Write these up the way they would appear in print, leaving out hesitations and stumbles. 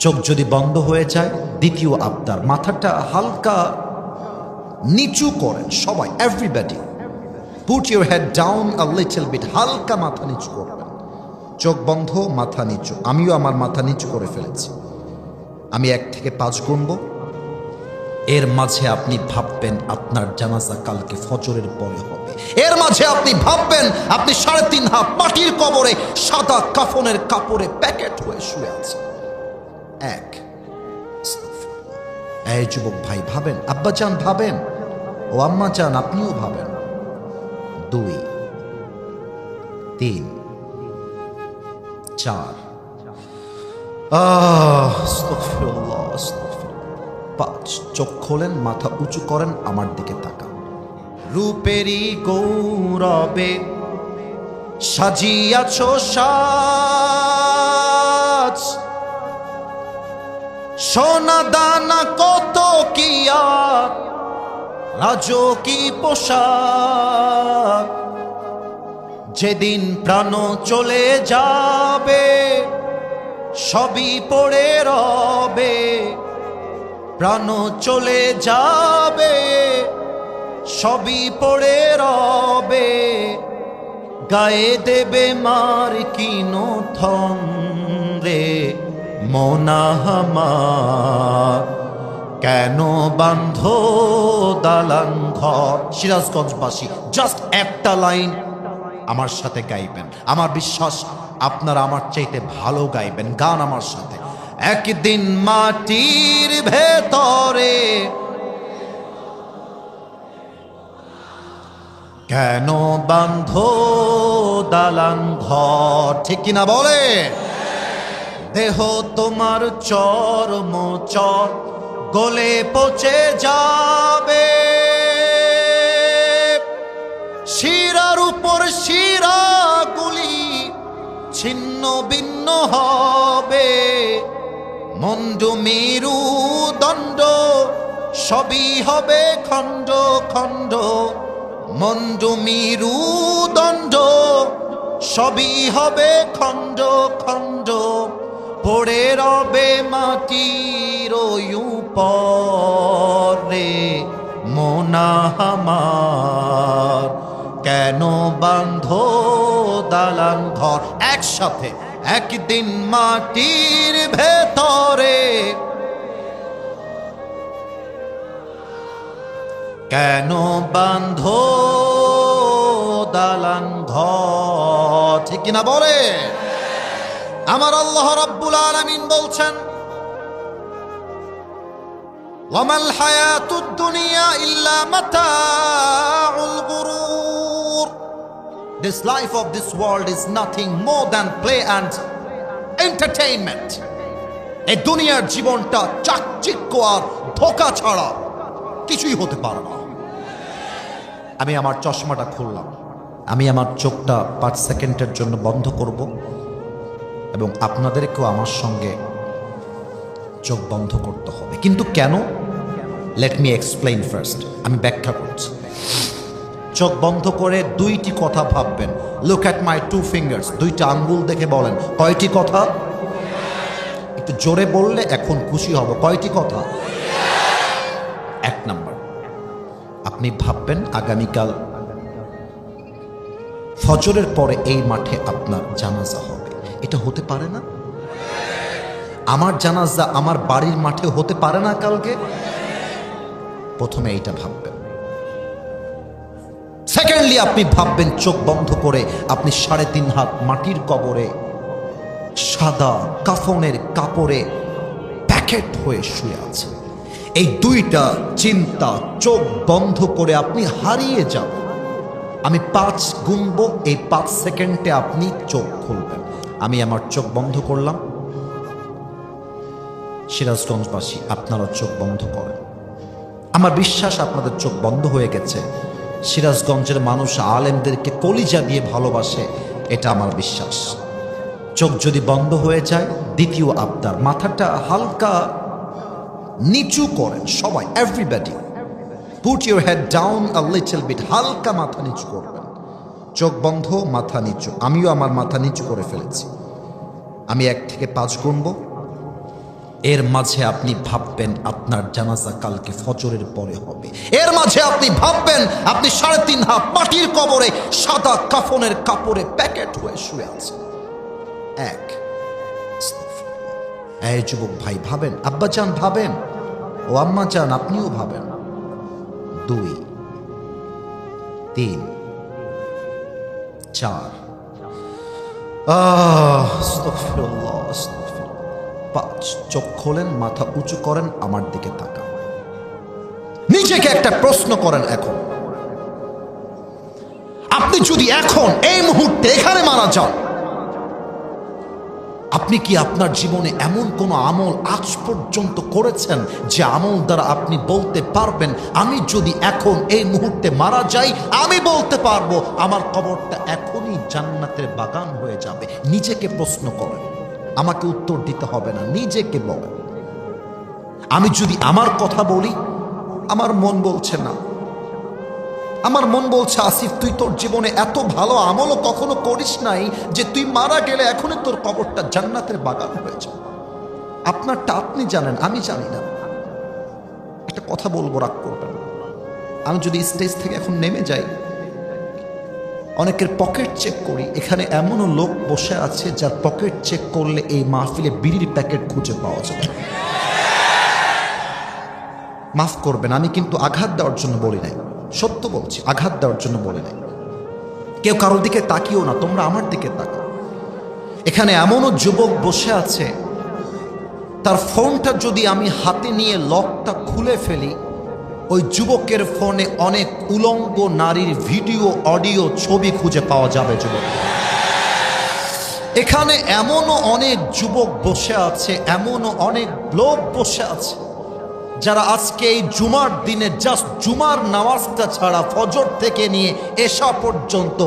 চোখ যদি বন্ধ হয়ে যায়, দ্বিতীয় আবদার, মাথাটা হালকা নিচু করেন সবাই, everybody put your head down a little bit, হালকা মাথা নিচু করবেন। চোখ বন্ধ, মাথা নিচু। আমিও আমার মাথা নিচু করে ফেলেছি। আমি 1 থেকে 5 গুনব। এর মাঝে আপনি ভাববেন আপনার জানাজা কালকে ফজরের পরে হবে। এর মাঝে আপনি ভাববেন আপনি 3.5 হাত মাটির কবরে সাদা কাফনের কাপড়ে প্যাকেট হয়ে শুয়ে আছেন। 1, এই যুবক ভাই ভাবেন, আব্বা চান ভাবেন, ও আম্মা চান আপনিও ভাবেন। 2, 3, 4, আস্তাগফিরুল্লাহ, আস্তাগফিরুল্লাহ। 5, চোখ খোলেন, মাথা উঁচু করেন, আমার দিকে তাকান। রূপেরই গৌরবে সাজিয়াছ সাজ, সোনা দানা কত কি আর রাজকী পোশাক। যেদিন প্রাণ চলে যাবে সবই পড়ে রবে, প্রাণ চলে যাবে সবই পড়ে রবে। গায়ে দেবে মার কিনো থন রে মোনাহামার, কেন বান্ধ দালান ঘর। সিরাজগঞ্জবাসী জাস্ট একটা লাইন আমার সাথে গাইবেন, আমার বিশ্বাস আপনারা আমার চাইতে ভালো গাইবেন। গান আমার সাথে। একদিন মাটির ভেতরে কেন বান্ধ দালান ঘর, ঠিক কিনা বলে? দেহ তোমার চরম চর গলে পচে যাবে, শিরার উপর শিরাগুলি ছিন্ন ভিন্ন হবে। মন্ডু মেরু দণ্ড সবই হবে খণ্ড খণ্ড, মন্ডু মেরু দণ্ড সবই হবে খণ্ড খণ্ড। পড়ে রবে মাটির উপরে মোনাহামার, কেন বান্ধ দালান ঘর। একসাথে। একদিন মাটির ভেতরে কেন বান্ধ দালান ঘর, ঠিক কিনা বলে? আমার আল্লাহ রাব্বুল আলামিন বলছেন, ওয়ামাল হায়াতুদ দুনিয়া ইল্লা মাতাউল গুরুর। This life of this world is nothing more than play and entertainment. এই দুনিয়ার জীবনটা চাকচিক্য আর ধোঁকা ছাড়া কিছুই হতে পারে না। আমি আমার চশমাটা খুললাম, আমি আমার চোখটা 5 সেকেন্ডের জন্য বন্ধ করব এবং আপনাদেরকেও আমার সঙ্গে চোখ বন্ধ করতে হবে। কিন্তু কেন? Let me explain first. আমি ব্যাখ্যা করছি। চোখ বন্ধ করে 2টি কথা ভাববেন। Look at my 2 fingers. 2টা আঙ্গুল দেখে বলেন কয়টি কথা? একটু জোরে বললে এখন খুশি হব। কয়টি কথা? 1 নাম্বার, আপনি ভাববেন আগামীকাল ফজরের পরে এই মাঠে আপনার জানাজা হবে। এটা হতে পারে না? আমার জানাজা আমার বাড়ির মাঠে হতে পারে না কালকে? প্রথমে এইটা ভাববেন। সেকেন্ডলি আপনি ভাববেন চোখ বন্ধ করে আপনি 3.5 হাত মাটির কবরে সাদা কাফনের কাপড়ে প্যাকেট হয়ে শুয়ে আছে। এই 2টা চিন্তা চোখ বন্ধ করে আপনি হারিয়ে যাবেন। আমি 5 গুনবো, এই 5 সেকেন্ডে আপনি চোখ খুলবেন। আমি আমার চোখ বন্ধ করলাম। সিরাজগঞ্জবাসী আপনারা চোখ বন্ধ করেন। আমার বিশ্বাস আপনাদের চোখ বন্ধ হয়ে গেছে। সিরাজগঞ্জের মানুষ আলেমদেরকে কলিজা দিয়ে ভালোবাসে, এটা আমার বিশ্বাস। চোখ যদি বন্ধ হয়ে যায়, দ্বিতীয় আবদার, মাথাটা হালকা নিচু করেন সবাই, everybody put your head down a little bit, হালকা মাথা নিচু করবেন। চোখ বন্ধ, মাথা নিচু। আমিও আমার মাথা নিচু করে ফেলেছি। আমি 1 থেকে 5 গুনব। এর মাঝে আপনি ভাববেন আপনার জানাজা কালকে ফজরের পরে হবে। এর মাঝে আপনি ভাববেন আপনি 3.5 হাত মাটির কবরে সাদা কাফনের কাপড়ে প্যাকেট হয়ে শুয়ে আছেন। এক, এই যুবক ভাই ভাবেন, আব্বা চান ভাবেন, ও আম্মা চান আপনিও ভাবেন। 2, 3, 4, আস্তাগফিরুল্লাহ, আস্তাগফিরুল্লাহ। 5, চোখ খোলেন, মাথা উঁচু করেন, আমার দিকে তাকান। নিজেকে একটা প্রশ্ন করেন, এখন আপনি যদি এখন এই মুহূর্তে এখানে মারা যান, আপনি কি আপনার জীবনে এমন কোন আমল আজ পর্যন্ত করেছেন যে আমল দ্বারা আপনি বলতে পারবেন আমি যদি এখন এই মুহূর্তে মারা যাই, আমি বলতে পারবো আমার কবরটা এখনই জান্নাতের বাগান হয়ে যাবে? নিজেকে প্রশ্ন করেন, আমাকে উত্তর দিতে হবে না, নিজেকে বলেন। আমি যদি আমার কথা বলি, আমার মন বলছে না, আমার মন বলছে আসিফ তুই তোর জীবনে এত ভালো আমলও কখনো করিস নাই যে তুই মারা গেলে এখনই তোর কবরটা জান্নাতের বাগান হয়ে যাবে। আপনারটা আপনি জানেন, আমি জানি না। একটা কথা বলবো, রাগ করবেন না। আমি যদি স্টেজ থেকে এখন নেমে যাই, অনেকের পকেট চেক করি, এখানে এমনও লোক বসে আছে যার পকেট চেক করলে এই মাহফিলে বিড়ির প্যাকেট খুঁজে পাওয়া যাবে। মাফ করবেন, আমি কিন্তু আঘাত দেওয়ার জন্য বলি নাই, সত্য বলছি, আঘাত দেওয়ার জন্য বলে নাই। কেউ কারোর দিকে তাকিও না, তোমরা আমার দিকে তাকাও। এখানে এমনও যুবক বসে আছে, তার ফোনটা যদি আমি হাতে নিয়ে লকটা খুলে ফেলি, ওই যুবকের ফোনে অনেক উলঙ্গ নারীর ভিডিও, অডিও, ছবি খুঁজে পাওয়া যাবে। যুবক, এখানে এমনও অনেক যুবক বসে আছে, এমনও অনেক লোক বসে আছে যারা আজকে এই জুমার দিনে জাস্ট জুমার নামাজটা ছাড়া ফজর থেকে নিয়ে এশা পর্যন্ত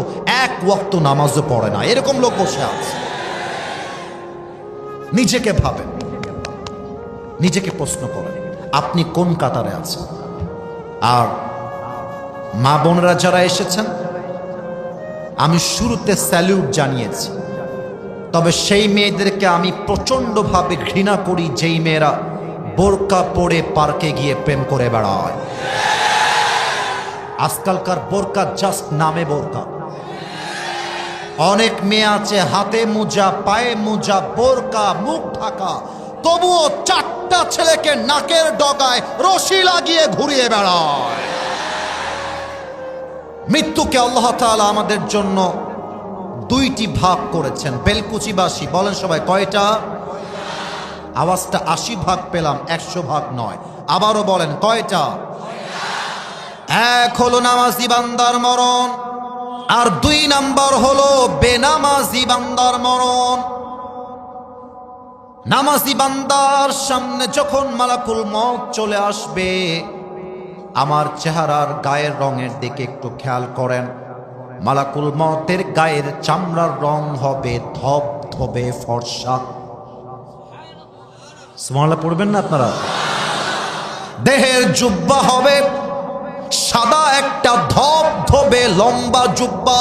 এক ওয়াক্ত নামাজও পড়ে না। এরকম লোক বসে আছে। নিজেকে ভাবেন, নিজেকে প্রশ্ন করেন আপনি কোন কাতারে আছেন। আর মা বোনেরা যারা এসেছেন, আমি শুরুতে স্যালিউট জানিয়েছি, তবে সেই মেয়েদেরকে আমি প্রচণ্ডভাবে ঘৃণা করি যেই মেয়েরা বোরকা পরে পার্কে গিয়ে প্রেম করে বেড়ায়। আজকালকার বোরকা জাস্ট নামে বোরকা। অনেক মেয়ে আছে হাতে মোজা, পায়ে মোজা, বোরকা, মুখ ঢাকা, তবুও 4টা ছেলেকে নাকের ডগায় রশি লাগিয়ে ঘুরিয়ে বেড়ায়। মৃত্যুকে আল্লাহ তাআলা আমাদের জন্য 2টি ভাগ করেছেন। বেলকুচিবাসী বলেন সবাই, কয়টা? আওয়াজটা 80 ভাগ পেলাম, 100 ভাগ নয়। আবারও বলেন, কয়টা? 1 হলো নামাজি বান্দার মরণ, আর 2 নাম্বার হলো বেনামাজি বান্দার মরণ। নামাজি বান্দার সামনে যখন মালাকুল মউত চলে আসবে, আমার চেহারার গায়ের রঙের দিকে একটু খেয়াল করেন। মালাকুল মউতের গায়ের চামড়ার রং হবে ধবধবে ফর্সা। সুবহানাল্লাহ পড়বেন না আপনারা? দেহের জুব্বা হবে সাদা, একটা ধবধবে লম্বা জুব্বা।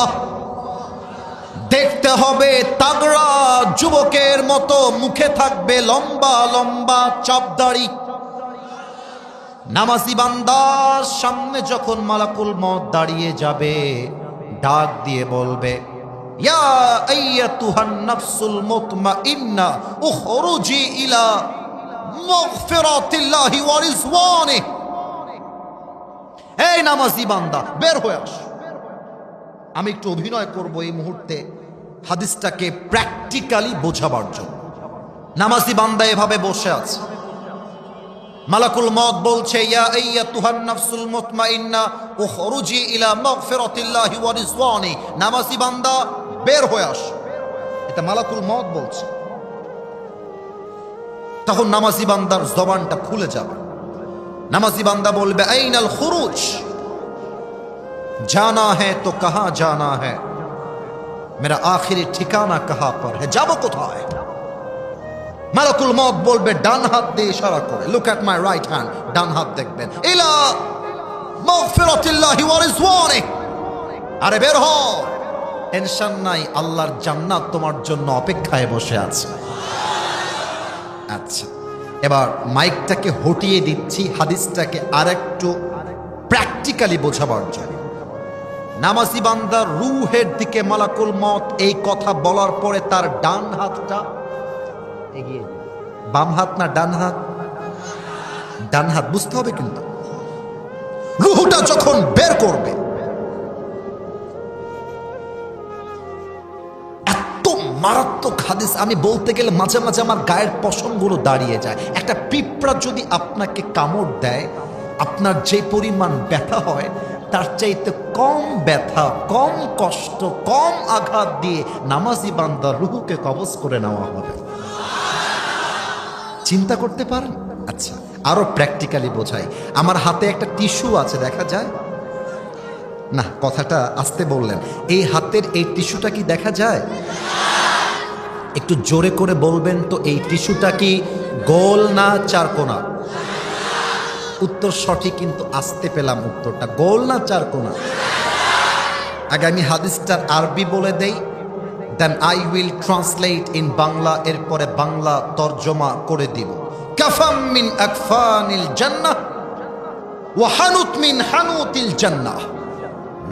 দেখতে হবে তাগড়া যুবকের মতো, মুখে থাকবে লম্বা লম্বা চাপদাড়ি। নামাজি বান্দার সামনে যখন মালাকুল মউত দাঁড়িয়ে যাবে, ডাক দিয়ে বলবে, ইয়া আইয়াতুহান নাফসুল মুতমাইন্না উখরুজি ইলা মাগফিরাতিল্লাহি ওয়া রিজওয়ানিহি। এই নামাজি বান্দা, বের হয়ে আস। আমি একটু অভিনয় করব এই মুহূর্তে হাদিসটাকে প্র্যাকটিক্যালি বোঝাবার জন্য। নামাজি বান্দা এভাবে বসে আছে, মালাকুল মউত বলছে, ইয়া আইয়াতুহান নাফসুল মুতমাইন্না উখরুজি ইলা মাগফিরাতিল্লাহি ওয়া রিজওয়ানিহি। নামাজি বান্দা, বের হয়ে আস। এটা মালাকুল মউত বলছে। তখন নামাজি বান্দার জবানটা খুলে যাবে। নামাজি বান্দা বলবে, আইনাল খুরুজ, জানা है तो कहां जाना है, मेरा आखिरी ठिकाना कहां पर है, যাবো কোথায়? মালাকুল মউত বলবে, ডান হাত দিয়ে ইশারা করে, look at my right hand. ডান হাত দেখবেন, ইলা মাগফিরাতিল্লাহি ওয়া রিজওয়ানিহি। আরে বের হও, টেনশন নাই, আল্লাহর জান্নাত তোমার জন্য অপেক্ষায় বসে আছে। আচ্ছা, এবার মাইকটাকে হটিয়ে দিচ্ছি হাদিসটাকে আরেকটু প্র্যাকটিক্যালি বোঝাবার জন্য। নামাজি বান্দার রূহের দিকে মালাকুল মত এই কথা বলার পরে তার ডান হাতটা এগিয়ে, বাম হাত না ডান হাত? ডান হাত, বুঝতে হবে কিন্তু। রূহটা যখন বের করবে, এত মারাত্মক হাদিস, আমি বলতে গেলে মাঝে মাঝে আমার গায়ের পশমগুলো দাঁড়িয়ে যায়। একটা পিঁপড়া যদি আপনাকে কামড় দেয়, আপনার যে পরিমাণ ব্যথা হয় তার চাইতে কম ব্যথা, কম কষ্ট, কম আঘাত দিয়ে নামাজি বান্দার রূহকে কবজ করে নেওয়া হবে। চিন্তা করতে পারেন? আচ্ছা, আরো প্র্যাকটিক্যালি বোঝাই। আমার হাতে একটা টিস্যু আছে, দেখা যায় না? কথাটা আস্তে বললেন। এই হাতের এই টিস্যুটা কি দেখা যায়? একটু জোরে করে বলবেন তো, এই টিস্যুটা কি গোল না চারকোনা? উত্তর সঠিক, কিন্তু আসতে পেলাম উত্তরটা। গোল না চারকোনা? আগে আমি হাদিসটার আরবি বলে দেই, then I will translate in Bangla, এরপরে বাংলা তর্জমা করে দিব। কাফাম মিন আকফানিল জান্নাহ ওয়া হানুত মিন হানুতিল জান্নাহ।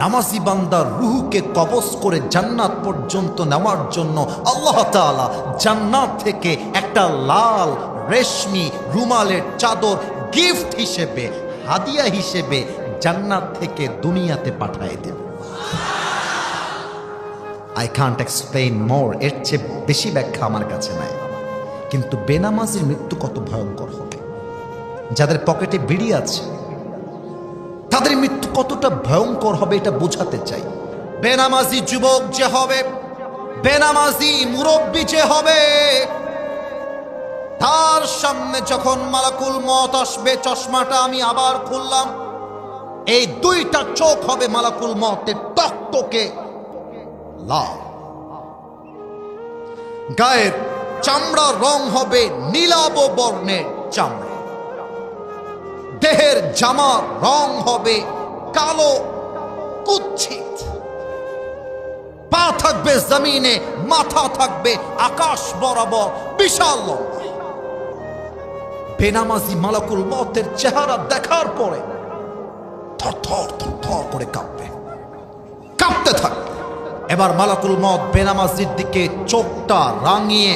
নামাজি বান্দার রূহকে কবজ করে জান্নাত পর্যন্ত নেওয়ার জন্য আল্লাহ তাআলা জান্নাত থেকে একটা লাল রেশমি রুমালের চাদর গিফট হিসেবে, হাদিয়া হিসেবে জান্নাত থেকে দুনিয়াতে পাঠিয়ে দেবে। আই কান্ট এক্সপ্লেইন মোর, এর চেয়ে বেশি ব্যাখ্যা আমার কাছে নাই। কিন্তু বেনামাজির মৃত্যু কত ভয়ঙ্কর হবে, যাদের পকেটে বিড়ি আছে তাদের মৃত্যু কতটা ভয়ঙ্কর হবে এটা বোঝাতে চাই। বেনামাজি যুবক যে হবে, বেনামাজি মুরব্বী যে হবে, তার সামনে যখন মালাকুল মত আসবে, চশমাটা আমি আবার খুললাম, এই দুইটা চোখ হবে মালাকুল মতের টকটকে লাল, গায়ের চামড়ার রং হবে নীলাভ বর্ণের চামড়া, দেহের জামার রং হবে কালো কুৎসিত, পা থাকবে জমিনে, মাথা থাকবে আকাশ বরাবর বিশাল লম্বা। বেনামাজি মালাকুল মতের চেহারা দেখার পরে থরথর থরথর করে কাঁপবে, কাঁপতে থাকবে। এবার মালাকুল মত বেনামাজির দিকে চোখটা রাঙিয়ে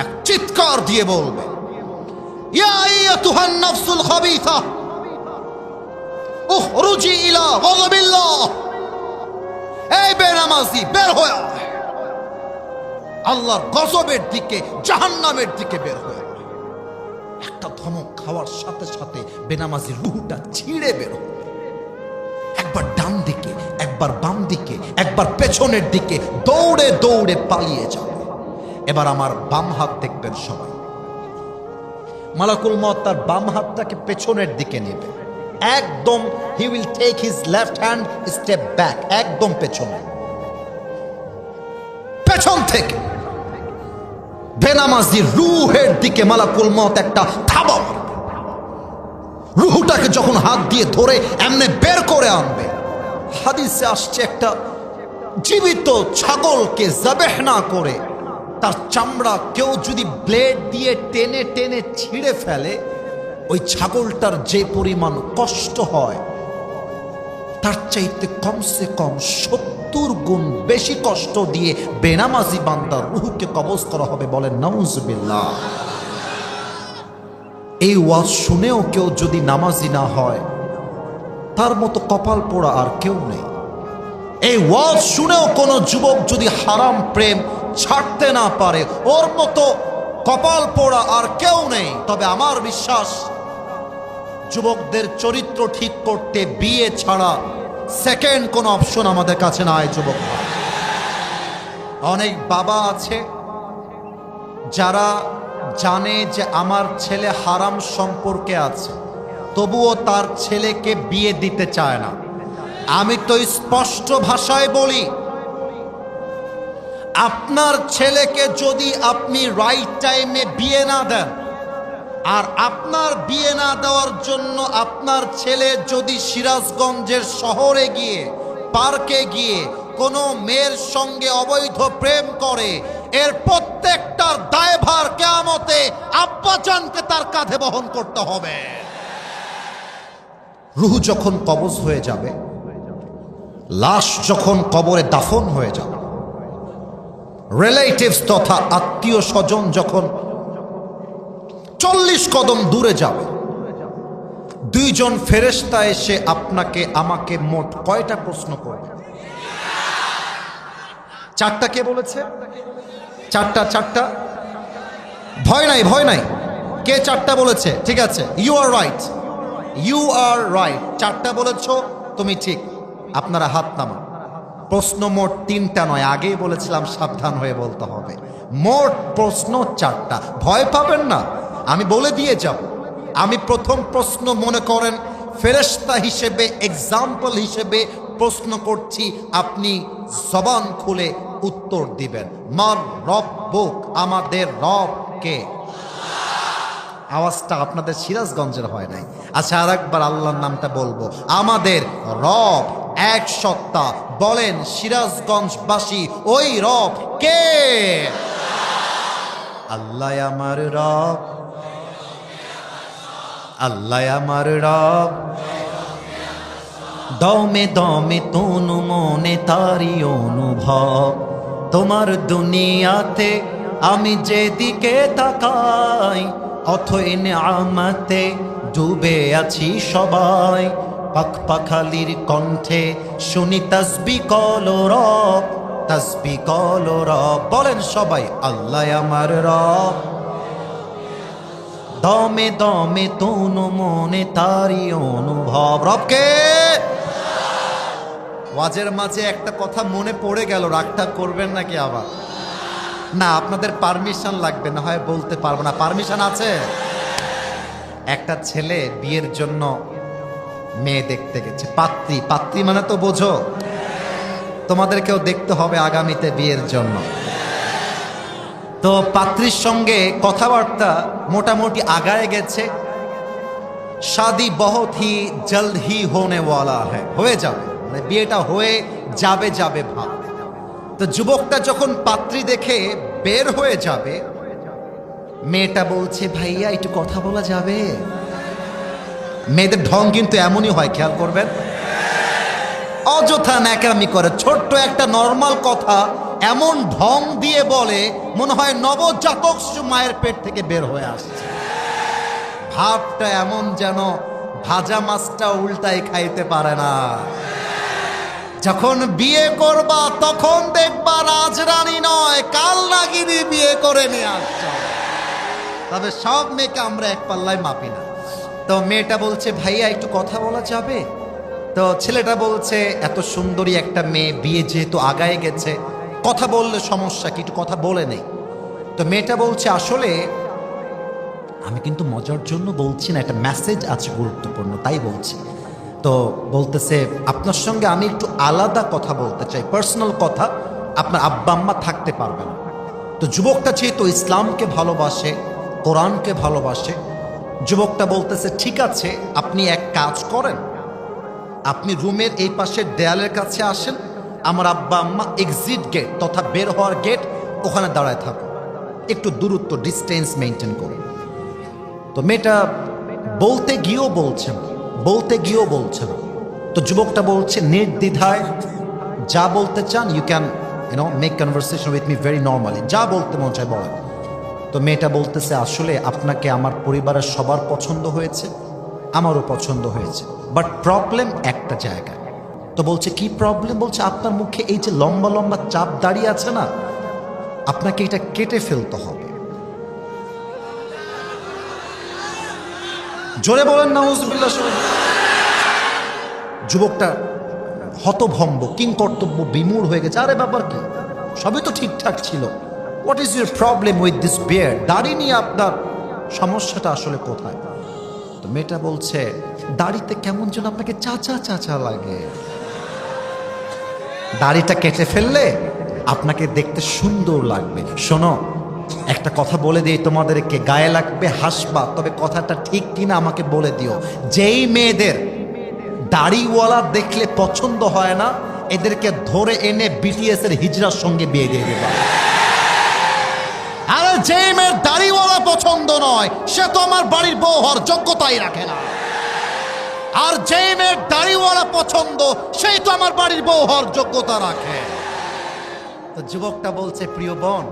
এক চিৎকার দিয়ে বলবে, ইয়া আইয়াতুহান নাফসুল খাবিথা উখরুজি ইলা গাযাবিল্লাহ। এই বেনামাজি, বের হয়ে আয়, আল্লাহর গজবের দিকে, জাহান্নামের দিকে বের হয়ে আয়। একটা ধমক খাওয়ার সাথে সাথে বেনামাজির রূহটা ছিঁড়ে বের হবে। একবার ডান দিকে, একবার বাম দিকে, একবার পেছনের দিকে দৌড়ে দৌড়ে পালিয়ে যাবে। এবার আমার বাম হাত দেখবেন সবাই। মালাকুল মত তার বাম হাতটাকে পেছনের দিকে নেবে, একদম he will take his left hand step back, একদম পেছনে, পেছন থেকে বেনামাজির রূহের দিকে মালাকুল মত একটা থাবা মারবে। রূহটাকে যখন হাত দিয়ে ধরে এমনি বের করে আনবে, হাদিসে আসছে একটা জীবিত ছাগলকে জবেহ না করে তার চামড়া কেউ যদি ব্লেড দিয়ে টেনে টেনে ছিঁড়ে ফেলে, ওই ছাগলটার যে পরিমাণ কষ্ট হয় তার চাইতে কমসে কম 70 গুণ বেশি কষ্ট দিয়ে বেনামাজি বান্দার রূহকে কবজ করা হবে। বলেন নাউজুবিল্লাহ। এই ওয়াজ শুনেও কেউ যদি নামাজি না হয়, তার মতো কপাল পোড়া আর কেউ নেই। এই ওয়াজ শুনেও কোন যুবক যদি হারাম প্রেম ছাড়তে না পারে, ওর মতো কপাল পোড়া আর কেউ নেই। তবে আমার বিশ্বাস, যুবকদের চরিত্র ঠিক করতে বিয়ে ছাড়া সেকেন্ড কোনো অপশন আমাদের কাছে নাই। যুবক অনেক বাবা আছে যারা জানে যে আমার ছেলে হারাম সম্পর্কে আছে, তবুও তার ছেলেকে বিয়ে দিতে চায় না। আমি তো স্পষ্ট ভাষায় বলি, আপনার ছেলেকে যদি আপনি রাইট টাইমে বিয়ে না দেন, আর আপনার বিয়ে না দেওয়ার জন্য আপনার ছেলে যদি সিরাজগঞ্জের শহরে গিয়ে, পার্কে গিয়ে কোনো মেয়ের সঙ্গে অবৈধ প্রেম করে, এর প্রত্যেকটার দায়ভার কিয়ামতে আব্বাজানকে তার কাঁধে বহন করতে হবে। রূহ যখন কবজ হয়ে যাবে, লাশ যখন কবরে দাফন হয়ে যাবে, রিলেটিভস তথা আত্মীয় স্বজন যখন 40 কদম দূরে যাবে, দুইজন ফেরেশতা এসে আপনাকে আমাকে মোট কয়টা প্রশ্ন করবে? 4টা। কে বলেছে 4টা? 4টা। ভয় নাই, ভয় নাই। কে 4টা বলেছে? ঠিক আছে, you are right, you are right. 4টা বলেছো তুমি, ঠিক। আপনারা হাত নামান। প্রশ্ন মোট 3টা নয়, আগেই বলেছিলাম সাবধান হয়ে বলতে হবে। মোট প্রশ্ন 4টা। ভয় পাবেন না, আমি বলে দিয়ে যাব। আমি প্রথম প্রশ্ন মনে করেন ফেরেশতা হিসেবে, এক্সাম্পল হিসেবে প্রশ্ন করছি, আপনি জবান খুলে উত্তর দিবেন। মান রব্বুক, আমাদের রব কে? আওয়াজটা আপনাদের সিরাজগঞ্জের হয় নাই। আচ্ছা, আর একবার আল্লাহর নামটা বলবো। আমাদের রব এক সত্তা। বলেন সিরাজগঞ্জবাসী, ওই রব কে? আল্লাহ আমার রব, আল্লাহ আমার রব। দমে দমে তনু মনে তারি অনুভব। তোমার দুনিয়াতে আমি যেদিকে তাকাই, অথই নেয়ামতে ডুবে আছি সবাই। পাখপাখালির কণ্ঠে শুনি তাসবিহ কলো রব, তাসবিহ কলো রব। বলেন সবাই, আল্লাহ আমার রব। দমে দমে তনু মনে তারি অনুভব। রবকে ওয়াজের মাঝে একটা কথা মনে পড়ে গেল, রাগটা করবেন নাকি আবার? না, আপনাদের পারমিশন লাগবে, না হয় বলতে পারবো না। পারমিশন আছে? একটা ছেলে বিয়ের জন্য মেয়ে দেখতে গেছে। পাত্রী, পাত্রী মানে তো বোঝো, তোমাদেরকেও দেখতে হবে আগামীতে বিয়ের জন্য। তো পাত্রীর সঙ্গে কথাবার্তা মোটামুটি আগায় গেছে। শাদি বহুত হি জলদ হি হোনে ওয়ালা হ্যায়, হয়ে যাবে, মানে বিয়েটা হয়ে যাবে যাবে ভাব। তো যুবকটা যখন পাত্রী দেখে বের হয়ে যাবে, মেয়েটা বলছে, ভাইয়া একটু কথা বলা যাবে? মেয়েদের ঢং কিন্তু এমনই হয়, খেয়াল করবেন। অযথা ন্যাকামি করে, ছোট্ট একটা নর্মাল কথা এমন ঢং দিয়ে বলে মনে হয় নবজাতক মায়ের পেট থেকে বের হয়ে আসছে। ভাবটা এমন যেন ভাজা মাছটা উল্টাই খাইতে পারে না। যখন বিয়ে করবা তখন দেখবা রাজরানী নয়, কাল নাগিনী বিয়ে করে নিয়ে আসছে। তবে সব মেয়েকে আমরা এক পাল্লায় মাপি না। তো মেয়েটা বলছে, ভাইয়া একটু কথা বলা যাবে? তো ছেলেটা বলছে, এত সুন্দরী একটা মেয়ে, বিয়ে যেহেতু আগায় গেছে, কথা বললে সমস্যা কি, একটু কথা বলে নেই। তো মেয়েটা বলছে, আসলে আমি কিন্তু মজার জন্য বলছি না, একটা মেসেজ আছে গুরুত্বপূর্ণ, তাই বলছি। তো বলতেছে, আপনার সঙ্গে আমি একটু আলাদা কথা বলতে চাই, পার্সোনাল কথা, আপনার আব্বা আম্মা থাকতে পারবে না। তো যুবকটা যেহেতু ইসলামকে ভালোবাসে, কোরআনকে ভালোবাসে, যুবকটা বলতেছে, ঠিক আছে, আপনি এক কাজ করেন, আপনি রুমের এই পাশের দেয়ালের কাছে আসেন, আমার আব্বা আম্মা এক্সিট গেট তথা বের হওয়ার গেট, ওখানে দাঁড়ায় থাকো, একটু দূরত্ব ডিস্টেন্স মেনটেন করুন। তো মেয়েটা বলতে গিয়েও বলছে না। তো যুবকটা বলছে নির্দ্বিধায়, যা বলতে চান you can make conversation with me very normally, যা বলতে মন চায় বলেন। তো মেয়েটা বলতেছে, আসলে আপনাকে আমার পরিবারের সবার পছন্দ হয়েছে, আমারও পছন্দ হয়েছে, বাট প্রবলেম একটা জায়গায়। তো বলছে, কি প্রবলেম? বলছে, আপনার মুখে এই যে লম্বা লম্বা চাপ দাঁড়িয়ে আছে না, আপনাকে এটা কেটে ফেলতে হবে। জোরে বলেন নাউজুবিল্লাহ। যুবকটা হতভম্ব, কিংকর্তব্য বিমূঢ় হয়ে গেছে। আরে ব্যাপার কি, সবই তো ঠিকঠাক ছিল। What is your problem with this beard? দাড়ি নিয়ে আপনার সমস্যাটা আসলে কোথায়? তো মেয়েটা বলছে, দাড়িতে কেমন যেন আপনাকে চাচা চাচা লাগে। দাড়িটা কেটে ফেললে আপনাকে দেখতে সুন্দর লাগবে। শোনো, একটা কথা বলে দিই তোমাদেরকে, গায়ে লাগবে, হাসবা, তবে কথাটা ঠিক কিনা আমাকে বলে দিও। যেই মেয়েদের দাড়িওয়ালা দেখলে পছন্দ হয় না, এদেরকে ধরে এনে বিটিএস এর হিজড়ার সঙ্গে বিয়ে দিয়ে দেবা। যে মেয়ের দাড়িওয়ালা পছন্দ নয় সে তো আমার বাড়ির বউ হওয়ার যোগ্যতাই রাখে না। আর যে মেয়ের দাড়িওয়ালা পছন্দ সেই তো আমার বাড়ির বউ হওয়ার যোগ্যতা রাখে। তো যুবকটা বলছে, প্রিয় বোন,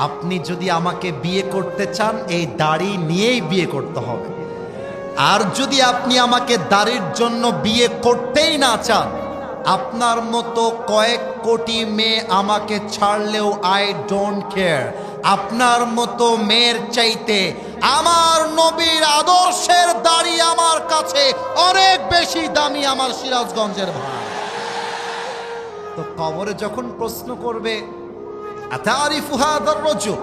আপনি যদি আমাকে বিয়ে করতে চান এই দাড়ি নিয়েই বিয়ে করতে হবে। আর যদি আপনি আমাকে দাড়ির জন্য বিয়ে করতেই না চান, আপনার মতো কয়েক কোটি মেয়ে আমাকে ছাড়লেও আই ডোন্ট কেয়ার। আপনার মতো মেয়ের চাইতে আমার নবীর আদর্শের দাড়ি আমার কাছে অনেক বেশি দামি আমার সিরাজগঞ্জের ভাই। তো কবরে যখন প্রশ্ন করবে, আতারিফু হাদার রাজুল,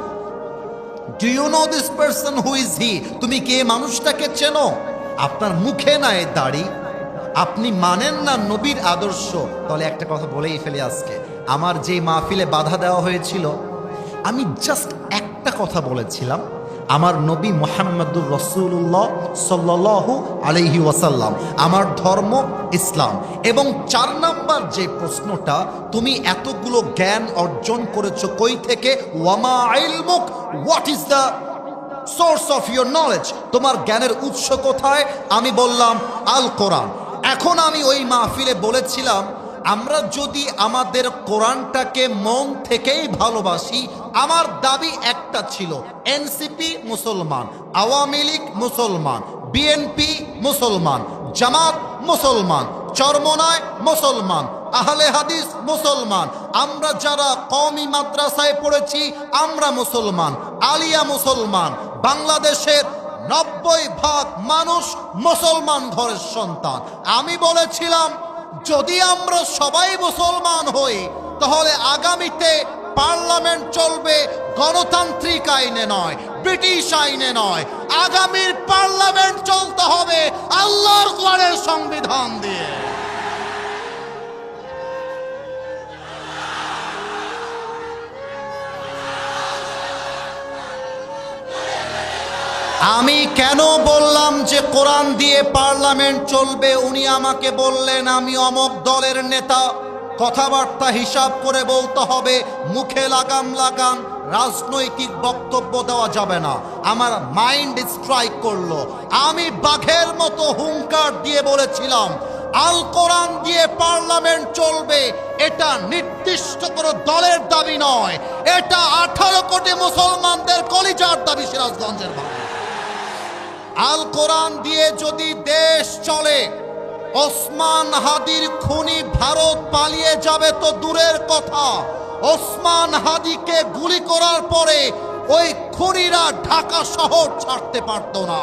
do you know this person, who is he? তুমি কে মানুষটাকে চেনো? আপনার মুখে না এই দাড়ি, আপনি মানেন না নবীর আদর্শ। তাহলে একটা কথা বলেই ফেলে, আজকে আমার যে মাহফিলে বাধা দেওয়া হয়েছিল, আমি জাস্ট একটা কথা বলেছিলাম, আমার নবী মুহাম্মদুর রাসূলুল্লাহ সাল্লাল্লাহু আলাইহি ওয়াসাল্লাম, আমার ধর্ম ইসলাম। এবং 4 নাম্বার যে প্রশ্নটা, তুমি এতগুলো জ্ঞান অর্জন করেছো কই থেকে? ওয়ামা ইলমুক, what is the source of your knowledge? তোমার জ্ঞানের উৎস কোথায়? আমি বললাম আল কোরআন। এখন আমি ওই মাহফিলে বলেছিলাম, আমরা যদি আমাদের কোরআনটাকে মন থেকেই ভালোবাসি, আমার দাবি একটা ছিল, এনসিপি মুসলমান, আওয়ামী লীগ মুসলমান, বিএনপি মুসলমান, জামাত মুসলমান, চরমনায় মুসলমান, আহলে হাদিস মুসলমান, আমরা যারা কওমি মাদ্রাসায় পড়েছি আমরা মুসলমান, আলিয়া মুসলমান। বাংলাদেশের 90% মানুষ মুসলমান ঘরের সন্তান। আমি বলেছিলাম, যদি আমরা সবাই মুসলমান হই তাহলে আগামীতে পার্লামেন্ট চলবে গণতান্ত্রিক আইনে নয়, ব্রিটিশ আইনে নয়। আগামীর পার্লামেন্ট চলতে হবে আল্লাহর কোরআনের সংবিধান দিয়ে। আমি কেন বললাম যে কোরআন দিয়ে পার্লামেন্ট চলবে? উনি আমাকে বললেন, আমি অমক দলের নেতা, কথাবার্তা হিসাব করে বলতে হবে, মুখে লাগাম লাগান রাজনৈতিক বক্তব্য দেওয়া যাবে না। আমার মাইন্ড স্ট্রাইক করলো। আমি বাঘের মতো হুঙ্কার দিয়ে বলেছিলাম, আল কোরআন দিয়ে পার্লামেন্ট চলবে, এটা নির্দিষ্ট কোনো দলের দাবি নয়, এটা 18 কোটি মুসলমানদের কলিজার দাবি সিরাজগঞ্জের ভাই। আল কোরআন দিয়ে যদি দেশ চলে, ওসমান হাদির খুনি ভারত পালিয়ে যাবে তো দূরের কথা, ওসমান হাদিকে গুলি করার পরে ওই খুনিরা ঢাকা শহর ছাড়তে পারত না।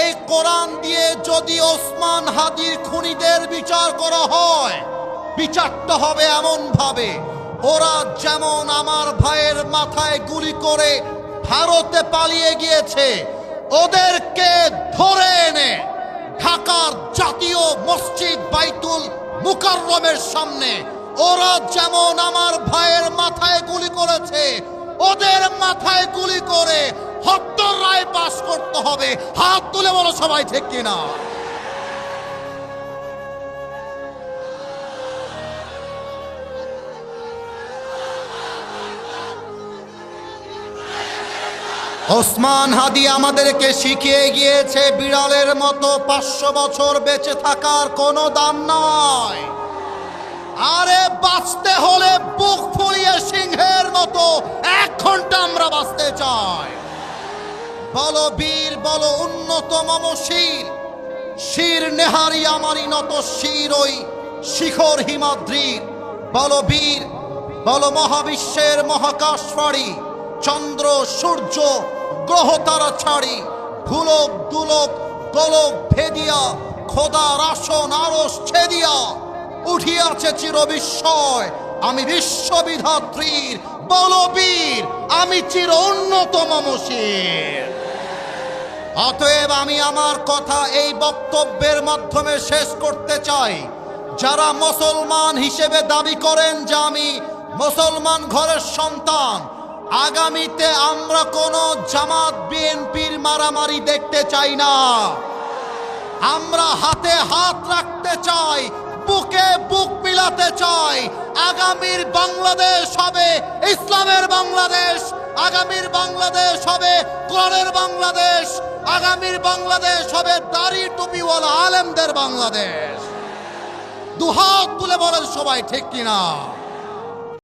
এই কোরআন দিয়ে যদি ওসমান হাদির খুনিদের বিচার করা হয়, বিচারটা হবে এমন ভাবে, ওরা যেমন আমার ভাইয়ের মাথায় গুলি করে ভারতে পালিয়ে গিয়েছে, ওদেরকে ধরে এনে ঢাকার জাতীয় মসজিদ বাইতুল মুকাররমের সামনে ওরা যেমন আমার ভাইয়ের মাথায় গুলি করেছে, ওদের মাথায় গুলি করে হত্যার রায় পাশ করতে হবে। হাত তুলে বলো সবাই, ঠিক কিনা? ওসমান হাদি আমাদেরকে শিখিয়ে গিয়েছে, বিড়ালের মতো 500 বছর বেঁচে থাকার কোনো দাম নাই। আরে বাঁচতে হলে বুক ফুলিয়ে সিংহের মতো 1 ঘন্টা আমরা বাঁচতে চাই। বলো বীর, বলো উন্নত মম শির, শির নেহারি আমারই নত শির ওই শিখর হিমাদ্রির। বলো বীর, বলো মহাবিশ্বের মহাকাশ ফাড়ি, চন্দ্র সূর্য গ্রহ তারা ছাড়ি, ভুলক দুলক গোলক ভেদিয়া, খোদার আসন আরশ ছেদিয়া উঠিয়াছে চির বিস্ময়, আমি বিশ্ববিধাত্রীর। বলো বীর, আমি চির উন্নতম শির। অতএব আমি আমার কথা এই বক্তব্যের মাধ্যমে শেষ করতে চাই। যারা মুসলমান হিসেবে দাবি করেন যে আমি মুসলমান ঘরের সন্তান, আগামীতে আমরা কোনো জামাত বিএনপির মারামারি দেখতে চাই না। আমরা হাতে হাত রাখতে চাই, বুকে বুক মিলাতে চাই। আগামীর বাংলাদেশ হবে ইসলামের বাংলাদেশ, আগামীর বাংলাদেশ হবে কোরআনের বাংলাদেশ, আগামীর বাংলাদেশ হবে দাড়ি টুপিওয়ালা আলেমদের বাংলাদেশ। দুহাত তুলে বলেন সবাই, ঠিক কিনা?